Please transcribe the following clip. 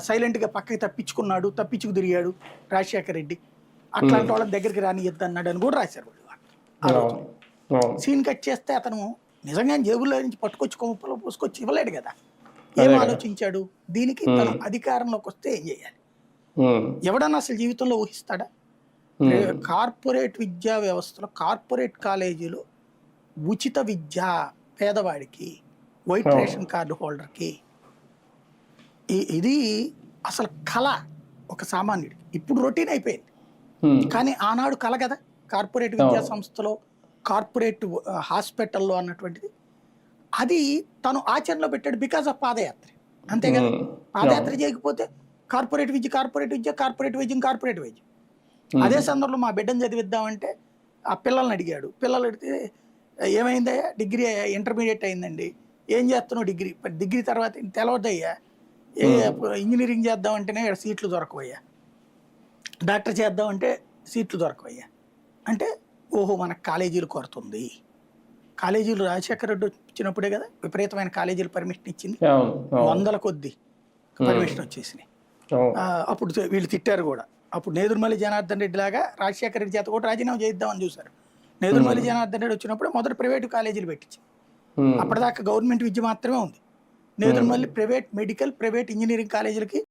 సైలెంట్గా పక్కకి తప్పించుకు తిరిగాడు రాజశేఖర రెడ్డి, అట్లాంటి వాళ్ళని దగ్గరికి రానియద్దు అన్నాడు అని కూడా రాశారు వాళ్ళు ఆ రోజు. సీన్ కట్ చేస్తే అతను నిజంగా జేబుల్లో నుంచి పట్టుకొచ్చి కొమ్మలో పోసుకొచ్చి ఇవ్వలేడు కదా. ఏం ఆలోచించాడు, దీనికి తను అధికారంలోకి వస్తే ఏం చేయాలి. ఎవడన్నా అసలు జీవితంలో ఊహిస్తాడా? కార్పొరేట్ విద్యా వ్యవస్థలో కార్పొరేట్ కాలేజీలో ఉచిత విద్య పేదవాడికి, వైట్ రేషన్ కార్డు హోల్డర్కి, ఇది అసలు కళ ఒక సామాన్యుడికి. ఇప్పుడు రొటీన్ అయిపోయింది, కానీ ఆనాడు కళ కదా. కార్పొరేట్ విద్యా సంస్థలో, కార్పొరేట్ హాస్పిటల్లో అన్నటువంటిది అది తను ఆచరణలో పెట్టాడు బికాజ్ ఆఫ్ పాదయాత్ర. అంతే కదా. పాదయాత్ర చేయకపోతే కార్పొరేట్ విద్య, కార్పొరేట్ విద్య, కార్పొరేట్ వైద్యం, కార్పొరేట్ వైద్యం. అదే సందర్భంలో మా బిడ్డను చదివిద్దామంటే ఆ పిల్లల్ని అడిగాడు. పిల్లలు అడిగితే ఏమైందయ్యా, డిగ్రీ ఇంటర్మీడియట్ అయిందండి, ఏం చేస్తున్నావు డిగ్రీ తర్వాత తెలవద్దయ్యా, ఇంజనీరింగ్ చేద్దామంటేనే సీట్లు దొరకవయ్యా, డాక్టర్ చేద్దామంటే సీట్లు దొరకవయ్యా అంటే, ఓహో మనకు కాలేజీలు కొరతుంది. కాలేజీలు రాజశేఖర రెడ్డి వచ్చినప్పుడే కదా విపరీతమైన కాలేజీలు పర్మిషన్ ఇచ్చింది, 100ల కొద్ది పర్మిషన్ వచ్చేసినాయి. అప్పుడు వీళ్ళు తిట్టారు కూడా. అప్పుడు నేదురుమల్లి జనార్దన్ రెడ్డి లాగా రాజశేఖర రెడ్డి చేత కూడా రాజీనామా చేద్దామని చూశారు. నేదురుమల్లి జనార్దన్ రెడ్డి వచ్చినప్పుడు మొదటి ప్రైవేటు కాలేజీలు పెట్టించింది. అప్పటిదాకా గవర్నమెంట్ విద్య మాత్రమే ఉంది. Nedurumalli private medical, private engineering కాలేజీలకి